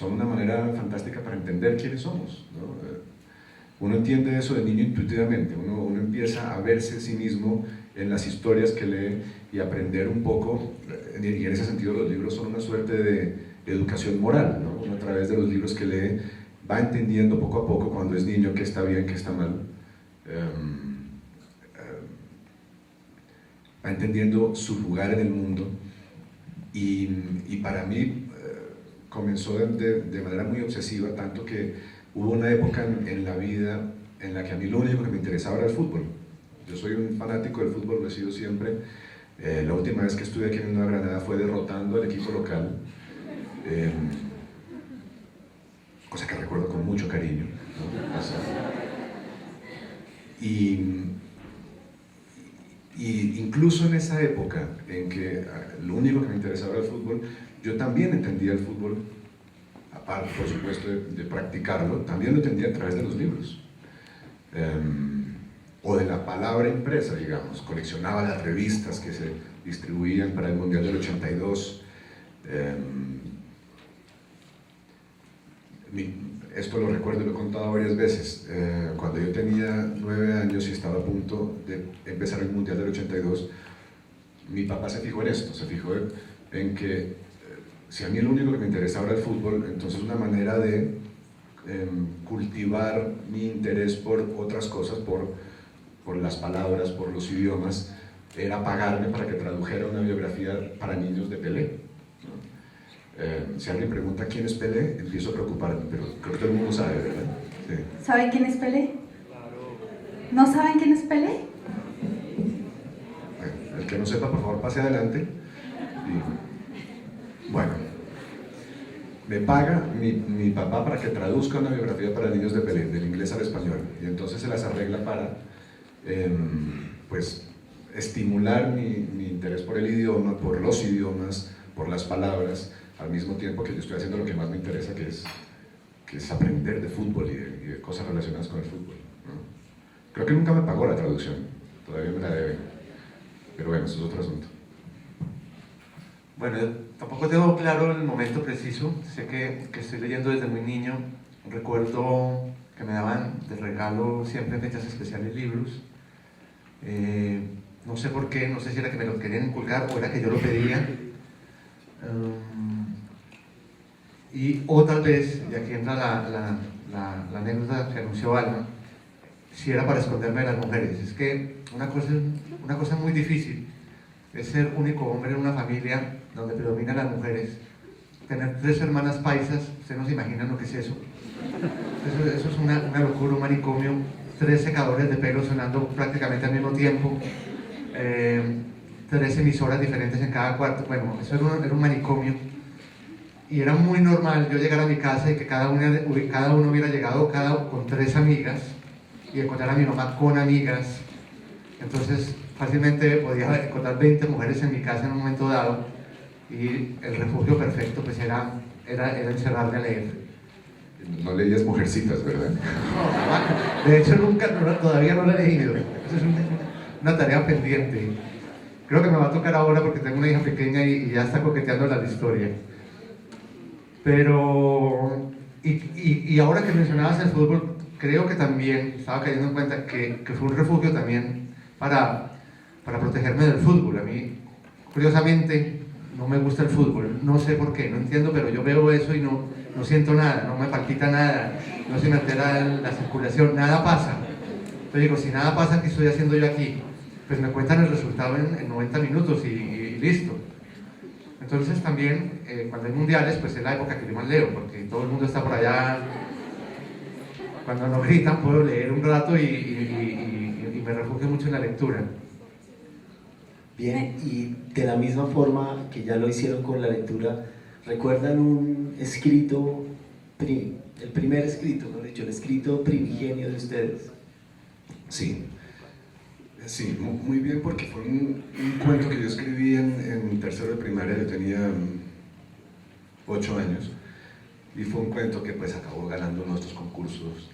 son una manera fantástica para entender quiénes somos, ¿no? Uno entiende eso de niño intuitivamente, uno empieza a verse a sí mismo en las historias que lee y aprender un poco, y en ese sentido los libros son una suerte de educación moral, ¿no? Uno a través de los libros que lee va entendiendo poco a poco cuando es niño qué está bien, qué está mal, va entendiendo su lugar en el mundo, y para mí comenzó de manera muy obsesiva, tanto que hubo una época en la vida en la que a mí lo único que me interesaba era el fútbol. Yo soy un fanático del fútbol, lo he sido siempre. La última vez que estuve aquí en Nueva Granada fue derrotando al equipo local, cosa que recuerdo con mucho cariño, ¿no? Y incluso en esa época en que lo único que me interesaba era el fútbol, yo también entendía el fútbol, aparte por supuesto de practicarlo, también lo entendía a través de los libros, o de la palabra impresa, digamos. Coleccionaba las revistas que se distribuían para el Mundial del 82. Esto lo recuerdo y lo he contado varias veces. Cuando yo tenía 9 años y estaba a punto de empezar el Mundial del 82, mi papá se fijó en esto, se fijó en que si a mí lo único que me interesaba era el fútbol, entonces una manera de cultivar mi interés por otras cosas, por las palabras, por los idiomas, era pagarme para que tradujera una biografía para niños de Pelé, ¿no? Si alguien pregunta quién es Pelé, empiezo a preocuparme, pero creo que todo el mundo sabe, ¿verdad? Sí. ¿Saben quién es Pelé? ¿No saben quién es Pelé? Bueno, el que no sepa, por favor, pase adelante. Bueno, me paga mi papá para que traduzca una biografía para niños de Pelé, del inglés al español, y entonces se las arregla para pues, estimular mi interés por el idioma, por los idiomas, por las palabras, al mismo tiempo que yo estoy haciendo lo que más me interesa, que es aprender de fútbol y de cosas relacionadas con el fútbol, ¿no? Creo que nunca me pagó la traducción, todavía me la debe, pero bueno, eso es otro asunto. Bueno, yo tampoco tengo claro el momento preciso, sé que estoy leyendo desde muy niño. Recuerdo que me daban de regalo siempre en fechas especiales libros, no sé por qué, no sé si era que me lo querían inculcar o era que yo lo pedía, o tal vez, y aquí entra la anécdota que anunció Alma, si era para esconderme de las mujeres. Es que una cosa muy difícil es ser único hombre en una familia donde predominan las mujeres. Tener 3 hermanas paisas, ustedes no se imaginan lo que es eso. Eso es una locura, un manicomio. 3 secadores de pelo sonando prácticamente al mismo tiempo. 3 emisoras diferentes en cada cuarto. Bueno, eso era un manicomio. Y era muy normal yo llegar a mi casa y que cada uno hubiera llegado con 3 amigas y encontrar a mi mamá con amigas. Entonces fácilmente podía encontrar 20 mujeres en mi casa en un momento dado, y el refugio perfecto pues era encerrarme a leer. No leías Mujercitas, ¿verdad? No, de hecho todavía no lo he leído. Eso es una tarea pendiente. Creo que me va a tocar ahora porque tengo una hija pequeña y ya está coqueteando la historia. Pero, y ahora que mencionabas el fútbol, creo que también estaba cayendo en cuenta que fue un refugio también para protegerme del fútbol. A mí, curiosamente, no me gusta el fútbol, no sé por qué, no entiendo, pero yo veo eso y no siento nada, no me palpita nada, no se me altera la circulación, nada pasa. Entonces digo, si nada pasa, ¿qué estoy haciendo yo aquí? Pues me cuentan el resultado en 90 minutos y listo. Entonces también, cuando hay mundiales, pues es la época que yo más leo, porque todo el mundo está por allá. Cuando no gritan puedo leer un rato y me refugio mucho en la lectura. Bien, y de la misma forma que ya lo hicieron con la lectura, ¿recuerdan un escrito, el primer escrito, mejor dicho, el escrito primigenio de ustedes? Sí, sí, muy bien, porque fue un cuento que yo escribí en tercero de primaria. Yo tenía 8 años, y fue un cuento que pues acabó ganando nuestros concursos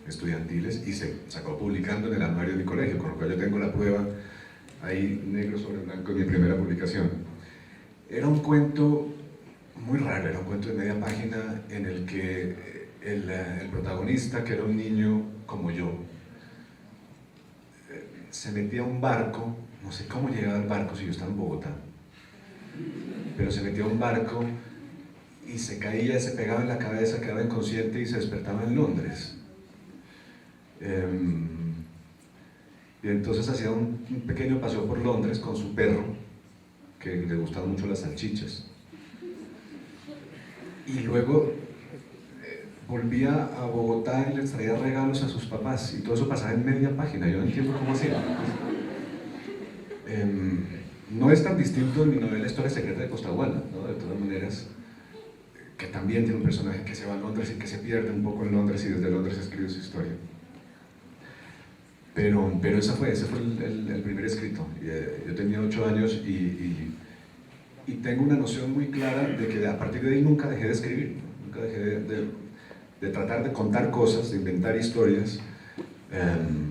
estudiantiles y se acabó publicando en el anuario de mi colegio, con lo cual yo tengo la prueba ahí negro sobre blanco de mi primera publicación. Era un cuento muy raro, era un cuento de media página en el que el protagonista, que era un niño como yo, se metía a un barco, no sé cómo llegaba al barco si yo estaba en Bogotá, pero se metía a un barco y se caía, se pegaba en la cabeza, quedaba inconsciente y se despertaba en Londres. Y entonces hacía un pequeño paseo por Londres con su perro, que le gustaban mucho las salchichas. Y luego volvía a Bogotá y les traía regalos a sus papás, y todo eso pasaba en media página. Yo no entiendo cómo hacía. No es tan distinto de mi novela Historia Secreta de Costaguana, ¿no? De todas maneras, que también tiene un personaje que se va a Londres y que se pierde un poco en Londres y desde Londres escribe su historia. Pero ese fue el primer escrito. Yo tenía 8 años y tengo una noción muy clara de que a partir de ahí nunca dejé de escribir, ¿no? Nunca dejé de tratar de contar cosas, de inventar historias,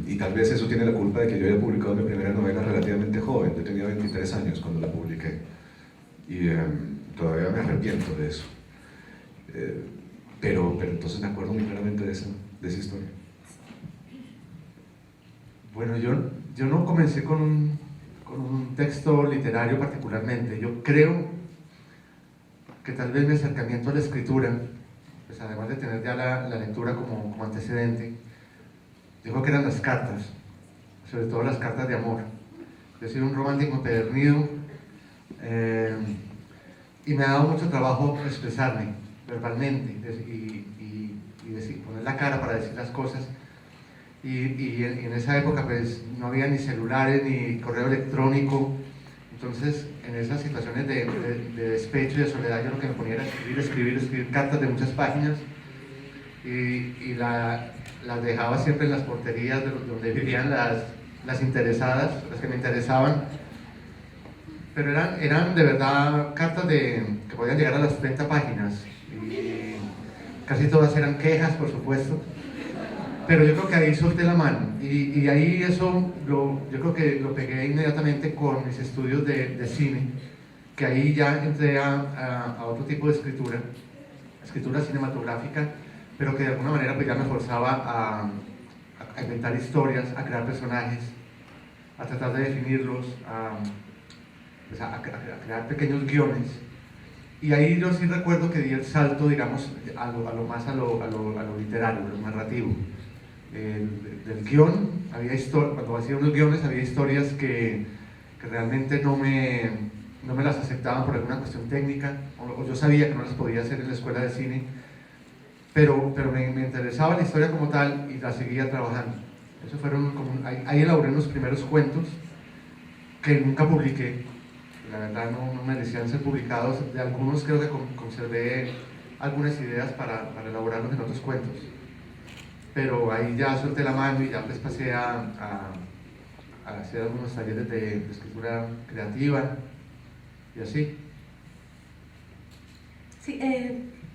y tal vez eso tiene la culpa de que yo haya publicado mi primera novela relativamente joven. Yo tenía 23 años cuando la publiqué y todavía me arrepiento de eso, pero entonces me acuerdo muy claramente de esa historia. Bueno, yo no comencé con un texto literario particularmente. Yo creo que tal vez mi acercamiento a la escritura, pues además de tener ya la lectura como antecedente, yo creo que eran las cartas, sobre todo las cartas de amor. Yo soy un romántico empedernido, y me ha dado mucho trabajo expresarme verbalmente y decir, poner la cara para decir las cosas. Y en esa época pues no había ni celulares ni correo electrónico, entonces en esas situaciones de despecho y de soledad yo lo que me ponía era escribir cartas de muchas páginas y las dejaba siempre en las porterías donde vivían las interesadas, las que me interesaban, pero eran de verdad cartas que podían llegar a las 30 páginas y casi todas eran quejas, por supuesto. Pero yo creo que ahí solté la mano y ahí eso yo creo que lo pegué inmediatamente con mis estudios de cine, que ahí ya entré a otro tipo de escritura cinematográfica, pero que de alguna manera pues ya me forzaba a inventar historias, a crear personajes, a tratar de definirlos, a crear pequeños guiones. Y ahí yo sí recuerdo que di el salto, digamos, a lo literario, a lo narrativo. Del guión, cuando hacía unos guiones había historias que realmente no me las aceptaban por alguna cuestión técnica, o yo sabía que no las podía hacer en la escuela de cine, pero me interesaba la historia como tal y la seguía trabajando. Eso ahí elaboré unos primeros cuentos que nunca publiqué, la verdad no merecían ser publicados. De algunos creo que conservé algunas ideas para elaborarlos en otros cuentos. Pero ahí ya solté la mano y ya pues pasé a hacer algunos talleres de escritura creativa y así. Sí,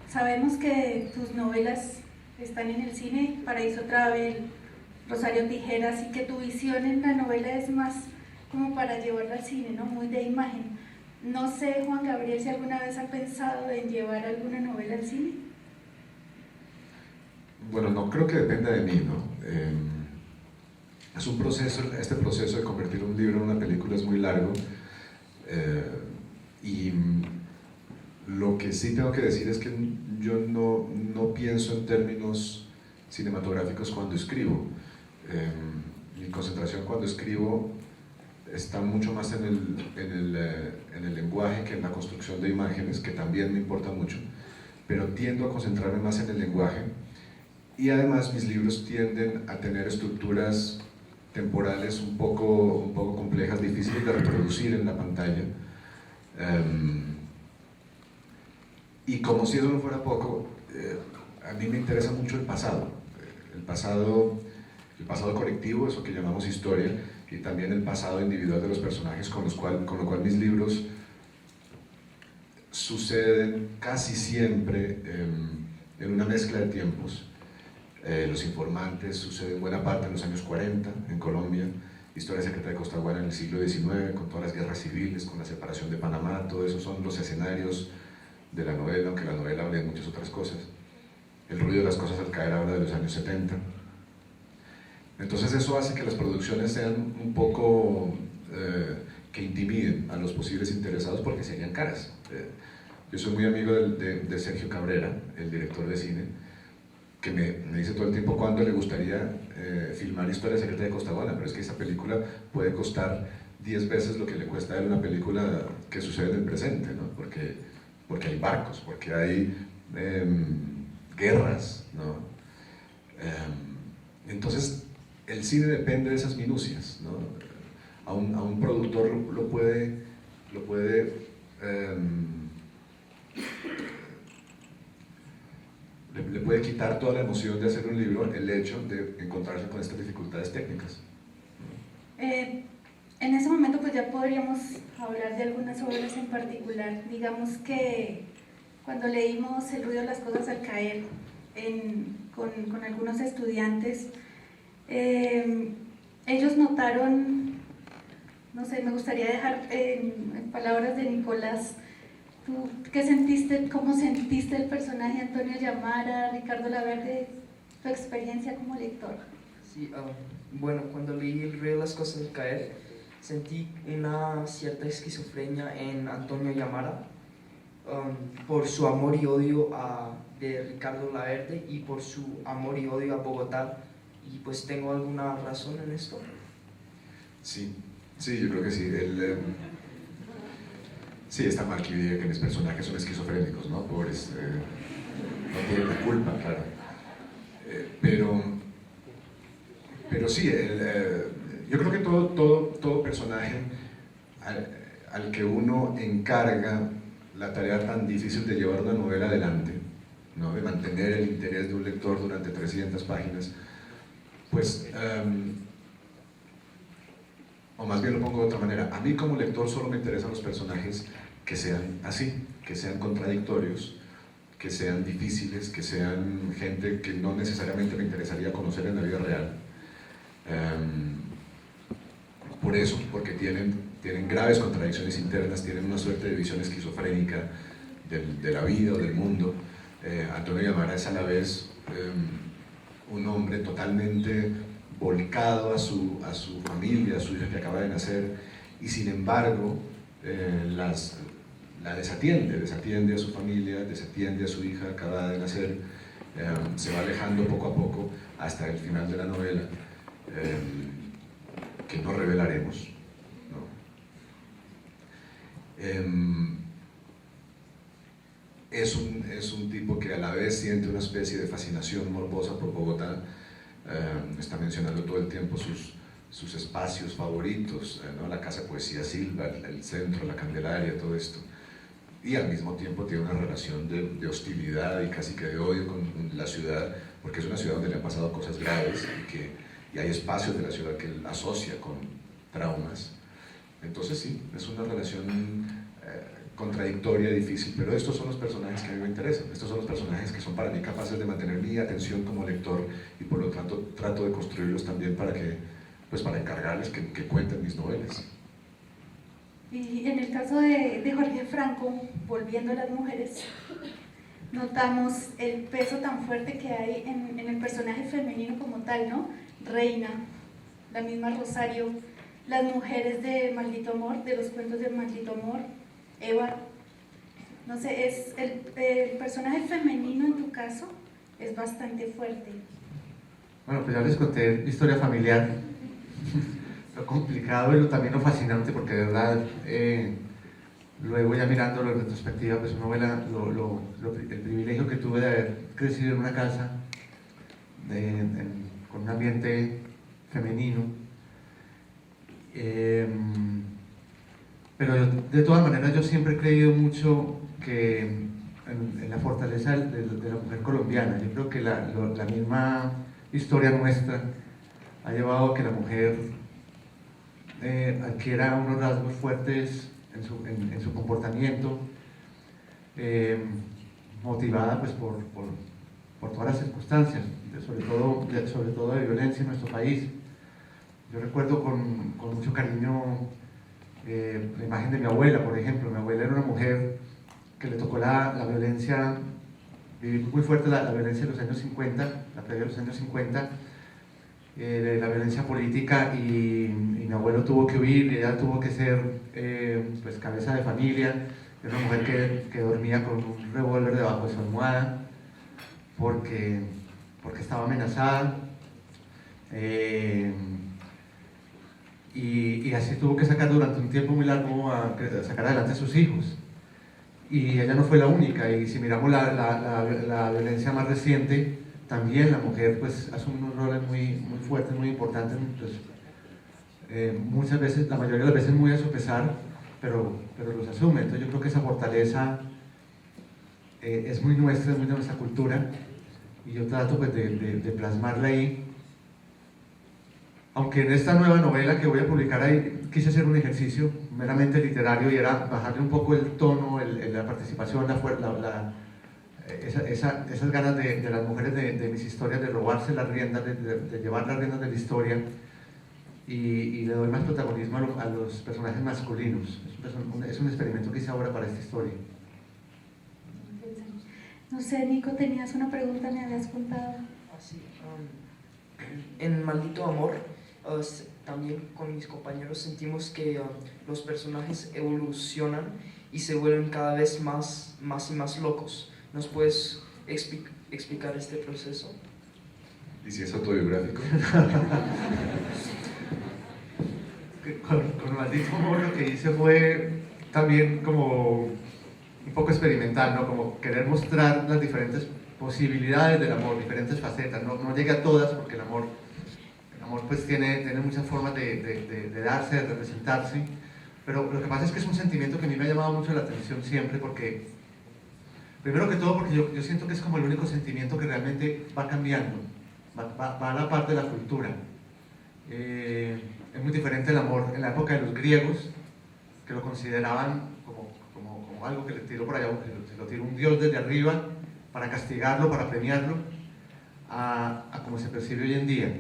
sabemos que tus novelas están en el cine, Paraíso Travel, Rosario Tijeras, y que tu visión en la novela es más como para llevarla al cine, ¿no? Muy de imagen. No sé, Juan Gabriel, si alguna vez ha pensado en llevar alguna novela al cine. Bueno, no creo que dependa de mí, ¿no? Es un proceso, este proceso de convertir un libro en una película es muy largo, y lo que sí tengo que decir es que yo no pienso en términos cinematográficos cuando escribo. Mi concentración cuando escribo está mucho más en el lenguaje que en la construcción de imágenes, que también me importa mucho, pero tiendo a concentrarme más en el lenguaje. Y además mis libros tienden a tener estructuras temporales un poco complejas, difíciles de reproducir en la pantalla. Y como si eso no fuera poco, a mí me interesa mucho el pasado colectivo, eso que llamamos historia, y también el pasado individual de los personajes, con lo cual mis libros suceden casi siempre en una mezcla de tiempos. Los Informantes sucede en buena parte en los años 40 en Colombia, Historia Secreta de Costaguana en el siglo XIX, con todas las guerras civiles, con la separación de Panamá. Todo eso son los escenarios de la novela, aunque la novela habla de muchas otras cosas. El ruido de las cosas al caer habla de los años 70. Entonces eso hace que las producciones sean un poco que intimiden a los posibles interesados porque serían caras. Yo soy muy amigo de Sergio Cabrera, el director de cine, que me dice todo el tiempo cuándo le gustaría filmar Historia Secreta de Costaguana, pero es que esa película puede costar 10 veces lo que le cuesta a él una película que sucede en el presente, ¿no? Porque hay barcos, porque hay guerras, ¿no? Entonces, el cine depende de esas minucias, ¿no? A un productor lo puede le puede quitar toda la emoción de hacer un libro el hecho de encontrarse con estas dificultades técnicas. En ese momento pues ya podríamos hablar de algunas obras en particular. Digamos que cuando leímos El ruido de las cosas al caer con algunos estudiantes, ellos notaron, no sé, me gustaría dejar en palabras de Nicolás, ¿tú qué sentiste, cómo sentiste el personaje Antonio Llamara, Ricardo Laverde, tu experiencia como lector? Sí, bueno, cuando leí El ruido de las cosas al caer, sentí una cierta esquizofrenia en Antonio Llamara por su amor y odio de Ricardo Laverde y por su amor y odio a Bogotá. Y pues tengo alguna razón en esto. Sí, yo creo que sí. Sí, está mal que diga que mis personajes son esquizofrénicos, ¿no? Pobres, no tienen la culpa, claro. Pero sí, yo creo que todo personaje al que uno encarga la tarea tan difícil de llevar una novela adelante, ¿no? De mantener el interés de un lector durante 300 páginas, pues, o más bien lo pongo de otra manera, a mí como lector solo me interesan los personajes que sean así, que sean contradictorios, que sean difíciles, que sean gente que no necesariamente me interesaría conocer en la vida real. Por eso, porque tienen graves contradicciones internas, tienen una suerte de visión esquizofrénica de la vida o del mundo. Antonio Llamara es a la vez un hombre totalmente volcado a su familia, a su hija que acaba de nacer, y sin embargo la desatiende a su familia, desatiende a su hija acabada de nacer, se va alejando poco a poco hasta el final de la novela, que no revelaremos, ¿no? Es un tipo que a la vez siente una especie de fascinación morbosa por Bogotá. Está mencionando todo el tiempo sus espacios favoritos, ¿no? La Casa Poesía Silva, el centro, la Candelaria, todo esto. Y al mismo tiempo tiene una relación de hostilidad y casi que de odio con la ciudad, porque es una ciudad donde le han pasado cosas graves y hay espacios de la ciudad que él asocia con traumas. Entonces sí, es una relación contradictoria, difícil, pero estos son los personajes que a mí me interesan, estos son los personajes que son para mí capaces de mantener mi atención como lector y por lo tanto trato de construirlos también para encargarles que cuenten mis novelas. Y en el caso de Jorge Franco, volviendo a las mujeres, notamos el peso tan fuerte que hay en el personaje femenino como tal, ¿no? Reina, la misma Rosario, las mujeres de Maldito Amor, de los cuentos de Maldito Amor, Eva, no sé, el personaje femenino en tu caso es bastante fuerte. Bueno, pues ya les conté mi historia familiar, lo complicado y también lo fascinante, porque de verdad, luego ya mirándolo en retrospectiva, pues uno ve el privilegio que tuve de haber crecido en una casa con un ambiente femenino. Pero de todas maneras yo siempre he creído mucho que en la fortaleza de la mujer colombiana. Yo creo que la misma historia nuestra ha llevado a que la mujer adquiera unos rasgos fuertes en su comportamiento, motivada pues por todas las circunstancias, sobre todo de violencia en nuestro país. Yo recuerdo con mucho cariño la imagen de mi abuela, por ejemplo. Mi abuela era una mujer que le tocó la violencia, vivir muy fuerte la violencia de los años 50, la previa de los años 50, la violencia política, y mi abuelo tuvo que huir, y ella tuvo que ser pues cabeza de familia, era una mujer que dormía con un revólver debajo de su almohada porque estaba amenazada, y así tuvo que sacar durante un tiempo muy largo a sacar adelante a sus hijos. Y ella no fue la única, y si miramos la violencia más reciente, también la mujer pues asume unos roles muy fuertes, muy importantes, pues, muchas veces, la mayoría de las veces muy a su pesar, pero los asume. Entonces yo creo que esa fortaleza es muy nuestra, es muy de nuestra cultura, y yo trato pues de plasmarla ahí. Aunque en esta nueva novela que voy a publicar ahí quise hacer un ejercicio meramente literario, y era bajarle un poco el tono, la participación, esas ganas de las mujeres de mis historias de robarse las riendas, de llevar las riendas de la historia, y le doy más protagonismo a los personajes masculinos. Es un experimento que hice ahora para esta historia. No sé, Nico, tenías una pregunta, me habías contado. Así, en Maldito Amor, también con mis compañeros sentimos que los personajes evolucionan y se vuelven cada vez más y más locos. ¿Nos puedes explicar este proceso? ¿Y si es autobiográfico? Con Maldito Amor lo que hice fue también como un poco experimental, ¿no? Como querer mostrar las diferentes posibilidades del amor, diferentes facetas. No llegué a todas, porque el amor pues tiene muchas formas de darse, de representarse, pero lo que pasa es que es un sentimiento que a mí me ha llamado mucho la atención siempre, porque primero que todo porque yo siento que es como el único sentimiento que realmente va cambiando, va a la parte de la cultura. Es muy diferente el amor en la época de los griegos, que lo consideraban como algo que le tiró por allá, se lo tiró un dios desde arriba para castigarlo, para premiarlo, a como se percibe hoy en día.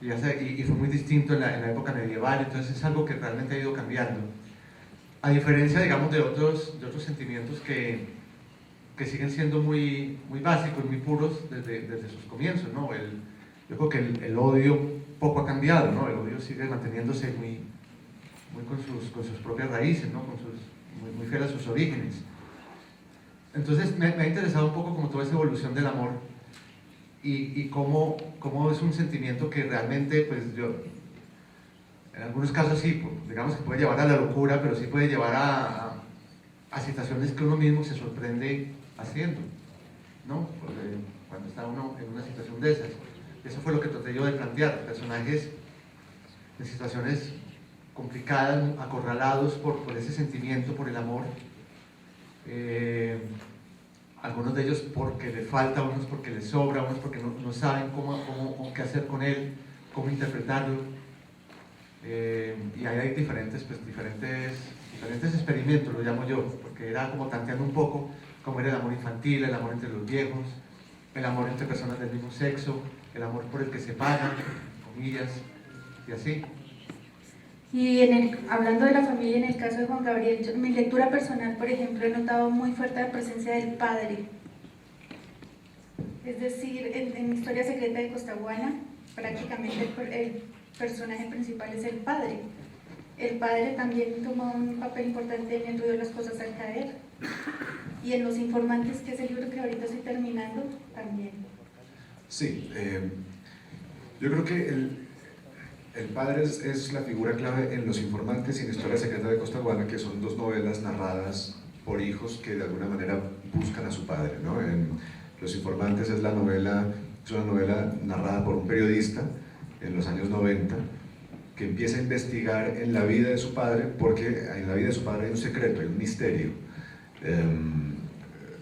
Y fue muy distinto en la época medieval, entonces es algo que realmente ha ido cambiando. A diferencia, digamos, de otros sentimientos que siguen siendo muy básicos, muy puros desde sus comienzos, ¿no? Yo creo que el odio poco ha cambiado, ¿no? El odio sigue manteniéndose muy con sus propias raíces, ¿no? Muy fiel a sus orígenes. Entonces me ha interesado un poco como toda esa evolución del amor, y cómo es un sentimiento que realmente, pues en algunos casos sí, digamos que puede llevar a la locura, pero sí puede llevar a situaciones que uno mismo se sorprende haciendo, ¿no? Cuando está uno en una situación de esas. Eso fue lo que traté yo de plantear, personajes en situaciones complicadas, acorralados por ese sentimiento, por el amor. Algunos de ellos porque le falta, unos porque les sobra, unos porque no saben qué hacer con él, cómo interpretarlo. Y ahí hay diferentes experimentos, lo llamo yo, porque era como tanteando un poco cómo era el amor infantil, el amor entre los viejos, el amor entre personas del mismo sexo, el amor por el que se pagan, comillas, y así. Y hablando de la familia, en el caso de Juan Gabriel, en mi lectura personal, por ejemplo, he notado muy fuerte la presencia del padre. Es decir, en Historia Secreta de Costaguana, prácticamente el personaje principal es el padre. El padre también toma un papel importante en el ruido de las cosas al caer. Y en Los Informantes, que es el libro que ahorita estoy terminando, también. Sí, yo creo que el padre es la figura clave en Los Informantes y en Historia Secreta de Costaguana, que son dos novelas narradas por hijos que de alguna manera buscan a su padre, ¿no? En Los Informantes es una novela narrada por un periodista en los años 90, que empieza a investigar en la vida de su padre, porque en la vida de su padre hay un secreto, hay un misterio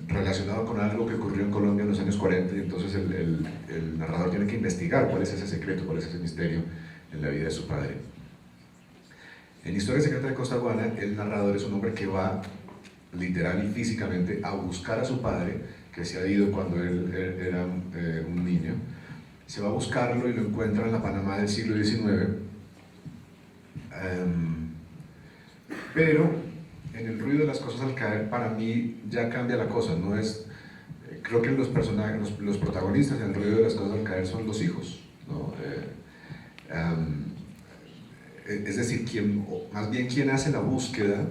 relacionado con algo que ocurrió en Colombia en los años 40, y entonces el narrador tiene que investigar cuál es ese secreto, cuál es ese misterio en la vida de su padre. En Historia Secreta de Costaguana, el narrador es un hombre que va literal y físicamente a buscar a su padre, que se ha ido cuando él era un niño. Se va a buscarlo y lo encuentra en la Panamá del siglo XIX, pero en el ruido de las cosas al caer, para mí ya cambia la cosa, no es... Creo que los personajes, los protagonistas en el ruido de las cosas al caer son los hijos, ¿no? Es decir, más bien quien hace la búsqueda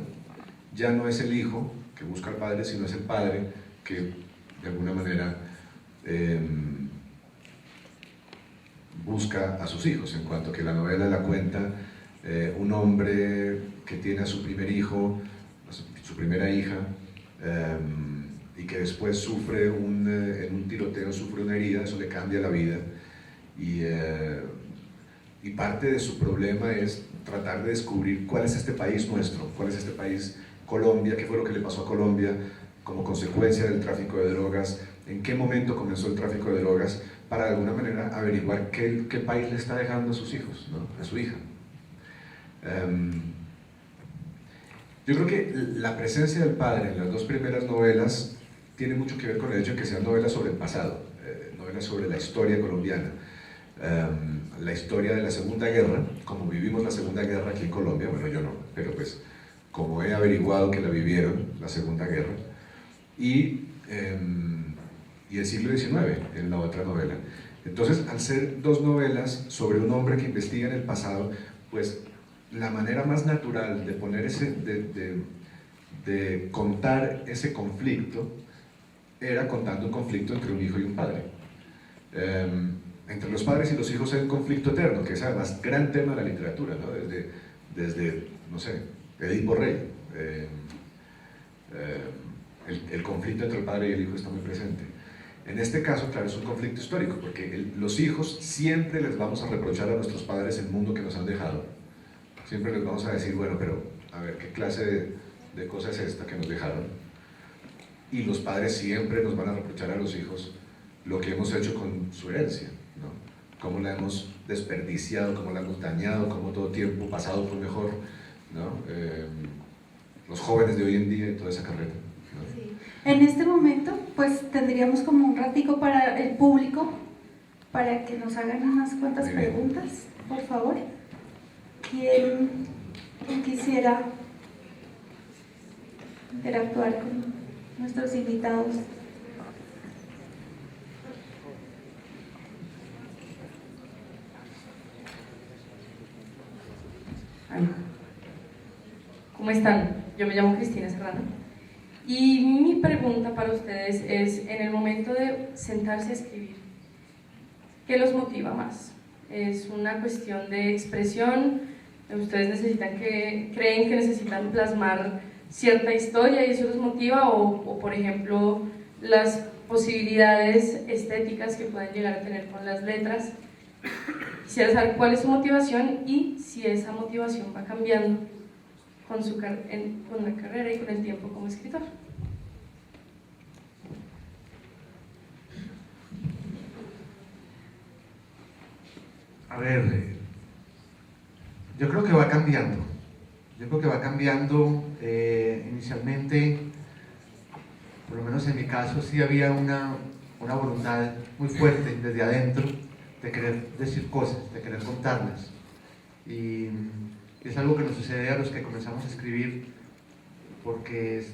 ya no es el hijo que busca al padre, sino es el padre que de alguna manera busca a sus hijos, en cuanto que la novela la cuenta un hombre que tiene a su primer hijo, su primera hija, y que después sufre en un tiroteo sufre una herida, eso le cambia la vida, y parte de su problema es tratar de descubrir cuál es este país nuestro, cuál es este país Colombia, qué fue lo que le pasó a Colombia como consecuencia del tráfico de drogas, en qué momento comenzó el tráfico de drogas, para de alguna manera averiguar qué país le está dejando a sus hijos, ¿no? A su hija. Yo creo que la presencia del padre en las dos primeras novelas tiene mucho que ver con el hecho de que sean novelas sobre el pasado, novelas sobre la historia colombiana, la historia de la Segunda Guerra, como vivimos la Segunda Guerra aquí en Colombia, bueno, yo no, pero pues como he averiguado que la vivieron, la Segunda Guerra, y el siglo XIX en la otra novela. Entonces, al ser dos novelas sobre un hombre que investiga en el pasado, pues la manera más natural de poner de contar ese conflicto era contando un conflicto entre un hijo y un padre. Entre los padres y los hijos hay un conflicto eterno, que es además gran tema de la literatura, ¿no? Desde no sé, Edipo Rey. El conflicto entre el padre y el hijo está muy presente. En este caso, claro, es un conflicto histórico, porque los hijos siempre les vamos a reprochar a nuestros padres el mundo que nos han dejado. Siempre les vamos a decir, bueno, pero a ver, ¿qué clase de cosa es esta que nos dejaron? Y los padres siempre nos van a reprochar a los hijos lo que hemos hecho con su herencia, ¿no? Cómo la hemos desperdiciado, cómo la hemos dañado, cómo todo tiempo pasado fue mejor, ¿no? Los jóvenes de hoy en día y toda esa carrera, ¿no? Sí. En este momento, pues tendríamos como un ratico para el público, para que nos hagan unas cuantas preguntas, por favor. ¿Quién quisiera interactuar con nuestros invitados? ¿Cómo están? Yo me llamo Cristina Serrano y mi pregunta para ustedes es, en el momento de sentarse a escribir, ¿qué los motiva más? ¿Es una cuestión de expresión? ¿Ustedes creen que necesitan plasmar cierta historia y eso los motiva? ¿O por ejemplo, las posibilidades estéticas que pueden llegar a tener con las letras? Quisiera saber cuál es su motivación y si esa motivación va cambiando con la carrera y con el tiempo como escritor. A ver, yo creo que va cambiando. Yo creo que va cambiando. Inicialmente, por lo menos en mi caso, sí había una voluntad muy fuerte desde adentro de querer decir cosas, de querer contarlas. Y es algo que nos sucede a los que comenzamos a escribir, porque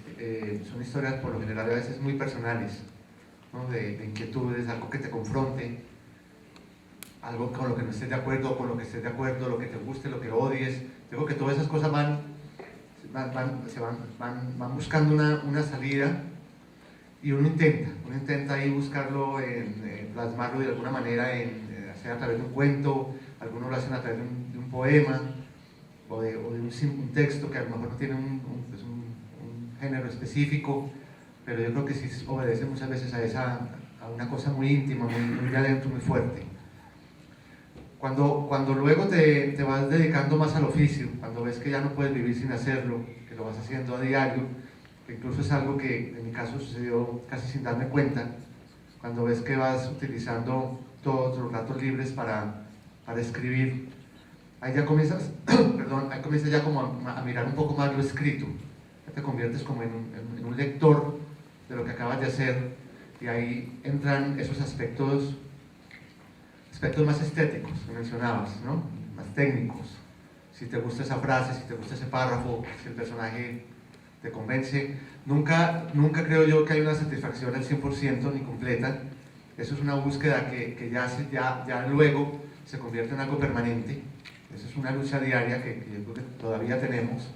son historias por lo general a veces muy personales, ¿no? de inquietudes, algo que te confronte, algo con lo que no estés de acuerdo, con lo que estés de acuerdo, lo que te guste, lo que odies. Digo que todas esas cosas van buscando una salida, y uno intenta ahí buscarlo, plasmarlo de alguna manera, sea a través de un cuento, algunos lo hacen a través de un poema, o de un texto que a lo mejor no tiene un género específico, pero yo creo que sí obedece muchas veces a una cosa muy íntima, muy de adentro, muy fuerte. Cuando luego te vas dedicando más al oficio, cuando ves que ya no puedes vivir sin hacerlo, que lo vas haciendo a diario, que incluso es algo que en mi caso sucedió casi sin darme cuenta, cuando ves que vas utilizando todos los ratos libres para escribir, ahí ya comienzas, ahí comienzas ya como a mirar un poco más lo escrito, ya te conviertes como en un lector de lo que acabas de hacer, y ahí entran esos aspectos más estéticos que mencionabas, ¿no? Más técnicos. Si te gusta esa frase, si te gusta ese párrafo, si el personaje te convence. Nunca creo yo que hay una satisfacción al 100% ni completa. Eso es una búsqueda que ya luego se convierte en algo permanente. Eso es una lucha diaria que yo creo que todavía tenemos.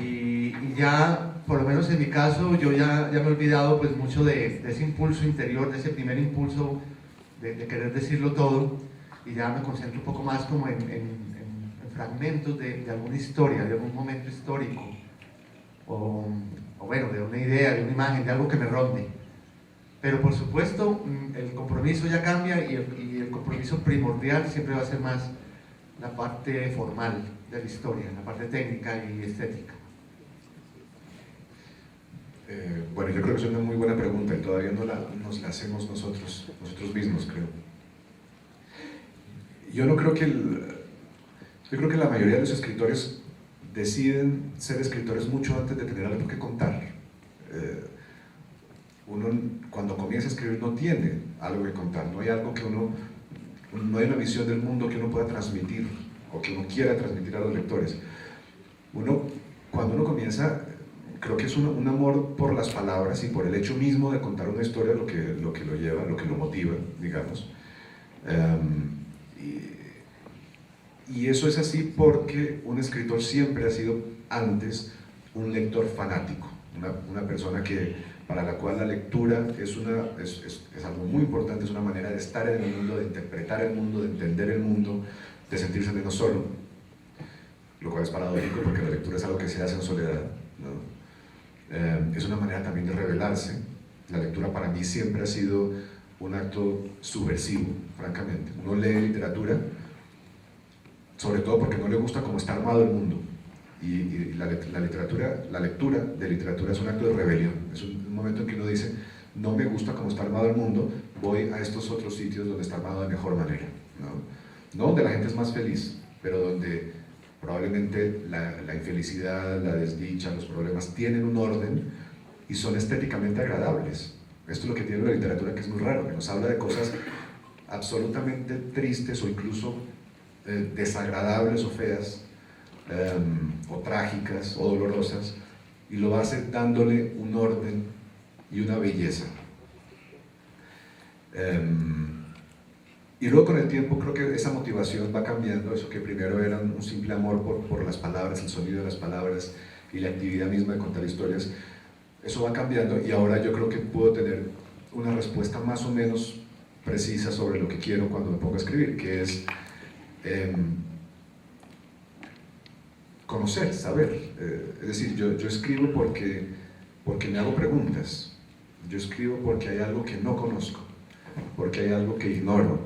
Y ya, por lo menos en mi caso, yo ya me he olvidado pues mucho de ese impulso interior, de ese primer impulso de querer decirlo todo, y ya me concentro un poco más como en fragmentos de alguna historia, de algún momento histórico, o bueno, de una idea, de una imagen, de algo que me ronde. Pero por supuesto, el compromiso ya cambia, y el compromiso primordial siempre va a ser más la parte formal de la historia, la parte técnica y estética. Bueno, yo creo que es una muy buena pregunta y todavía nos la hacemos nosotros mismos, creo. Yo creo que la mayoría de los escritores deciden ser escritores mucho antes de tener algo que contar. Uno cuando comienza a escribir no tiene algo que contar, no hay algo que no hay una visión del mundo que uno pueda transmitir o que uno quiera transmitir a los lectores. Cuando uno comienza, creo que es un amor por las palabras y por el hecho mismo de contar una historia lo que lo lleva, lo que lo motiva, digamos. Y eso es así porque un escritor siempre ha sido antes un lector fanático, una persona para la cual la lectura es algo muy importante, es una manera de estar en el mundo, de interpretar el mundo, de entender el mundo, de sentirse menos solo, lo cual es paradójico porque la lectura es algo que se hace en soledad, ¿no? Es una manera también de revelarse. La lectura para mí siempre ha sido un acto subversivo, francamente. Uno lee literatura sobre todo porque no le gusta cómo está armado el mundo, y la lectura de literatura es un acto de rebelión, es un momento en que uno dice, no me gusta cómo está armado el mundo, voy a estos otros sitios donde está armado de mejor manera, no donde la gente es más feliz, pero donde probablemente la infelicidad, la desdicha, los problemas tienen un orden y son estéticamente agradables. Esto es lo que tiene la literatura, que es muy raro, que nos habla de cosas absolutamente tristes o incluso desagradables o feas, o trágicas o dolorosas, y lo hace dándole un orden y una belleza. Y luego con el tiempo creo que esa motivación va cambiando, eso que primero era un simple amor por las palabras, el sonido de las palabras y la actividad misma de contar historias, eso va cambiando, y ahora yo creo que puedo tener una respuesta más o menos precisa sobre lo que quiero cuando me pongo a escribir, que es conocer, saber. Es decir, yo escribo porque me hago preguntas, yo escribo porque hay algo que no conozco, porque hay algo que ignoro.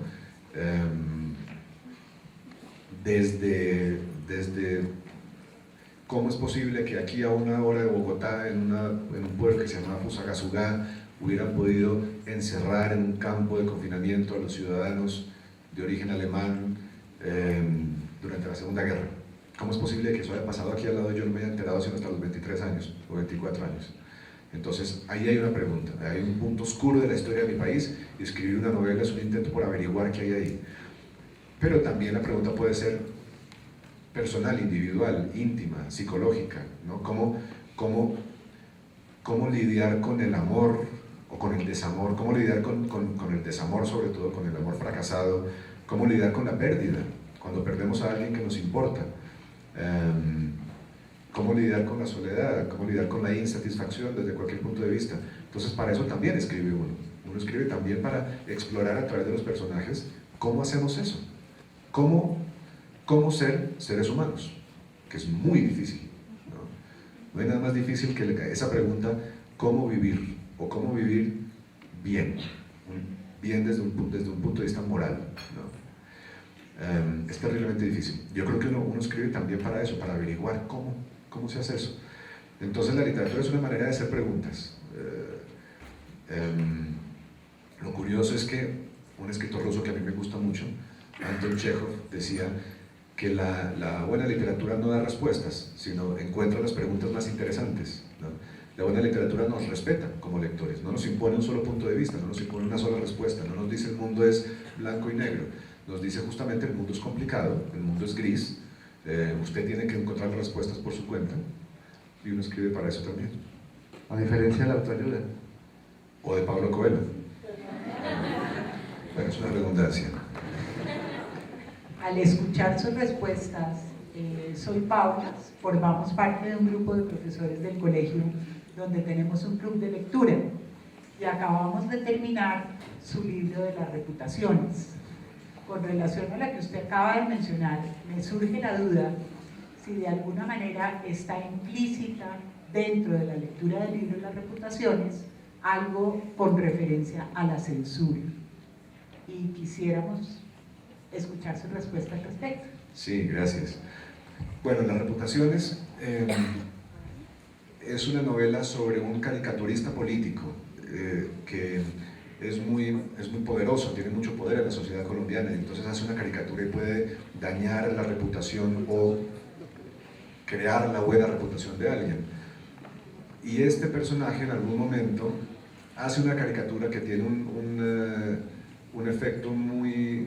Desde cómo es posible que aquí a 1 hora de Bogotá, en un pueblo que se llama Fusagasugá, hubieran podido encerrar en un campo de confinamiento a los ciudadanos de origen alemán durante la Segunda Guerra. ¿Cómo es posible que eso haya pasado aquí al lado y yo no me haya enterado sino hasta los 23 años o 24 años? Entonces, ahí hay una pregunta, hay un punto oscuro de la historia de mi país, y escribir una novela es un intento por averiguar qué hay ahí. Pero también la pregunta puede ser personal, individual, íntima, psicológica, ¿no? ¿Cómo lidiar con el amor o con el desamor? ¿Cómo lidiar con el desamor, sobre todo con el amor fracasado? ¿Cómo lidiar con la pérdida, cuando perdemos a alguien que nos importa? ¿Cómo lidiar con la soledad? ¿Cómo lidiar con la insatisfacción desde cualquier punto de vista? Entonces, para eso también escribe uno. Uno escribe también para explorar a través de los personajes cómo hacemos eso. ¿Cómo ser seres humanos? Que es muy difícil, ¿no? No hay nada más difícil que esa pregunta, ¿cómo vivir? O cómo vivir bien. Bien desde un punto de vista moral, ¿no? Es terriblemente difícil. Yo creo que uno escribe también para eso, para averiguar cómo se hace eso. Entonces la literatura es una manera de hacer preguntas. Lo curioso es que un escritor ruso que a mí me gusta mucho, Anton Chekhov, decía que la buena literatura no da respuestas, sino encuentra las preguntas más interesantes, ¿no? La buena literatura nos respeta como lectores, no nos impone un solo punto de vista, no nos impone una sola respuesta, no nos dice el mundo es blanco y negro, nos dice justamente el mundo es complicado, el mundo es gris, usted tiene que encontrar respuestas por su cuenta, y uno escribe para eso también. A diferencia de la autoayuda. O de Pablo Coelho. Bueno, es una redundancia. Al escuchar sus respuestas, soy Paula, formamos parte de un grupo de profesores del colegio donde tenemos un club de lectura y acabamos de terminar su libro de las reputaciones. Con relación a la que usted acaba de mencionar, me surge la duda si de alguna manera está implícita dentro de la lectura del libro de las reputaciones algo con referencia a la censura. Y quisiéramos escuchar su respuesta al respecto. Sí, gracias. Bueno, Las Reputaciones es una novela sobre un caricaturista político que es muy poderoso, tiene mucho poder en la sociedad colombiana, y entonces hace una caricatura y puede dañar la reputación o crear la buena reputación de alguien. Y este personaje en algún momento hace una caricatura que tiene un efecto muy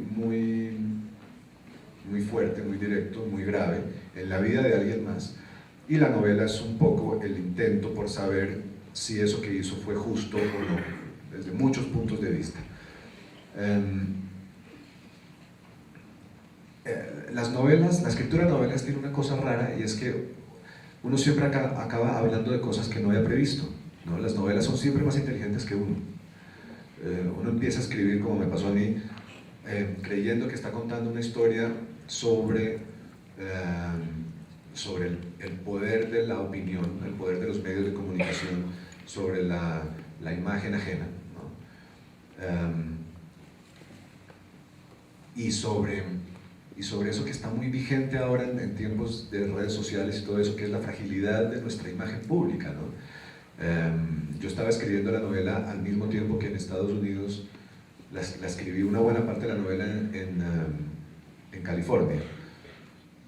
fuerte, muy directo, muy grave en la vida de alguien más, y la novela es un poco el intento por saber si eso que hizo fue justo o no, desde muchos puntos de vista. La escritura de novelas tiene una cosa rara, y es que uno siempre acaba hablando de cosas que no había previsto, ¿no? Las novelas son siempre más inteligentes que uno. Uno empieza a escribir, como me pasó a mí, creyendo que está contando una historia sobre el poder de la opinión, el poder de los medios de comunicación, sobre la imagen ajena, ¿no? Y sobre eso que está muy vigente ahora en tiempos de redes sociales y todo eso, que es la fragilidad de nuestra imagen pública, ¿no? Yo estaba escribiendo la novela al mismo tiempo que en Estados Unidos, la escribí una buena parte de la novela en California,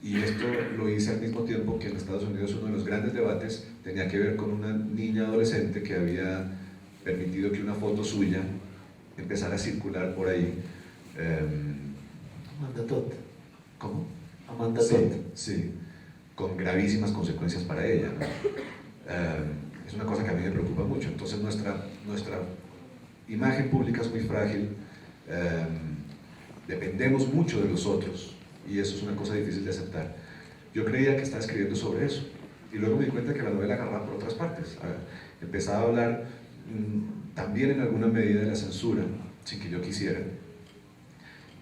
y esto lo hice al mismo tiempo que en Estados Unidos uno de los grandes debates tenía que ver con una niña adolescente que había permitido que una foto suya empezara a circular por ahí. Amanda Todd. ¿Cómo? Amanda Sí, Todd. sí, con gravísimas consecuencias para ella, ¿no? Es una cosa que a mí me preocupa mucho. Entonces nuestra imagen pública es muy frágil, dependemos mucho de los otros, y eso es una cosa difícil de aceptar. Yo creía que estaba escribiendo sobre eso, y luego me di cuenta que la novela agarraba por otras partes. Empezaba a hablar también en alguna medida de la censura, sin que yo quisiera,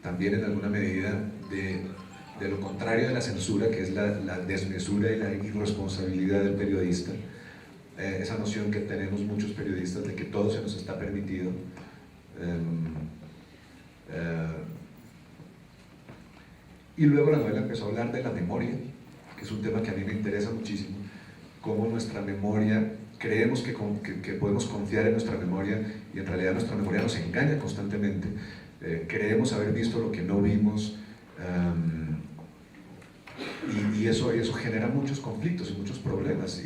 también en alguna medida de lo contrario de la censura, que es la desmesura y la irresponsabilidad del periodista, esa noción que tenemos muchos periodistas de que todo se nos está permitido. Y luego la novela empezó a hablar de la memoria, que es un tema que a mí me interesa muchísimo, cómo nuestra memoria, creemos que podemos confiar en nuestra memoria, y en realidad nuestra memoria nos engaña constantemente. Creemos haber visto lo que no vimos, y eso genera muchos conflictos y muchos problemas,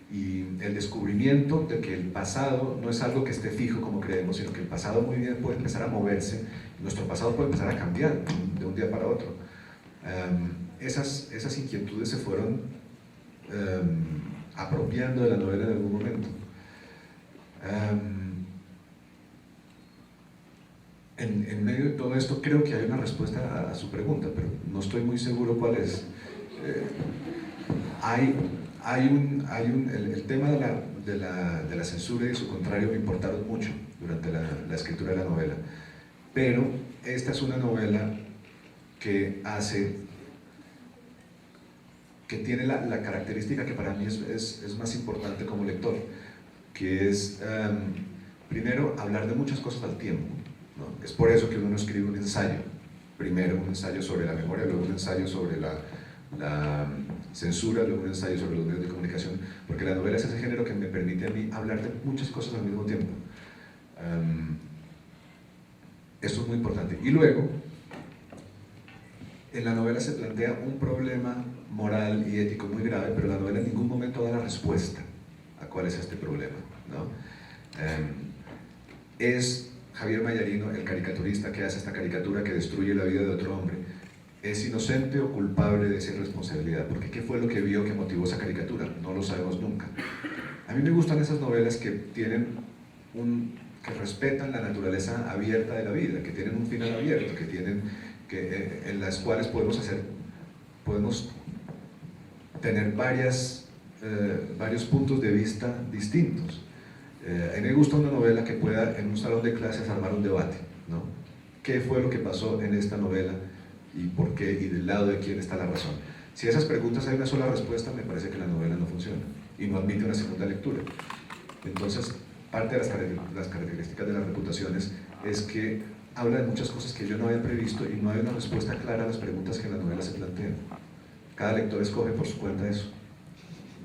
y el descubrimiento de que el pasado no es algo que esté fijo como creemos, sino que el pasado muy bien puede empezar a moverse, nuestro pasado puede empezar a cambiar de un día para otro. Esas inquietudes se fueron apropiando de la novela en algún momento. En medio de todo esto creo que hay una respuesta a su pregunta, pero no estoy muy seguro cuál es. El tema de la censura y su contrario me importaron mucho durante la escritura de la novela, pero esta es una novela que tiene la característica que para mí es más importante como lector, que es, primero, hablar de muchas cosas al tiempo, ¿no? Es por eso que uno escribe un ensayo, primero un ensayo sobre la memoria, luego un ensayo sobre la censura, luego un ensayo sobre los medios de comunicación, porque la novela es ese género que me permite a mí hablar de muchas cosas al mismo tiempo. Esto es muy importante. Y luego, en la novela se plantea un problema moral y ético muy grave, pero la novela en ningún momento da la respuesta a cuál es este problema, ¿no? Es Javier Mayarino, el caricaturista que hace esta caricatura que destruye la vida de otro hombre, ¿es inocente o culpable de esa irresponsabilidad? Porque ¿qué fue lo que vio que motivó esa caricatura? No lo sabemos nunca. A mí me gustan esas novelas que tienen que respetan la naturaleza abierta de la vida, que tienen un final abierto, en las cuales podemos tener varios puntos de vista distintos. A mí me gusta una novela que pueda en un salón de clases armar un debate, ¿no? ¿Qué fue lo que pasó en esta novela y por qué y del lado de quién está la razón? Si a esas preguntas hay una sola respuesta, me parece que la novela no funciona y no admite una segunda lectura. Entonces, parte de las características de las reputaciones es que habla de muchas cosas que yo no había previsto y no hay una respuesta clara a las preguntas que en la novela se plantean. Cada lector escoge por su cuenta eso.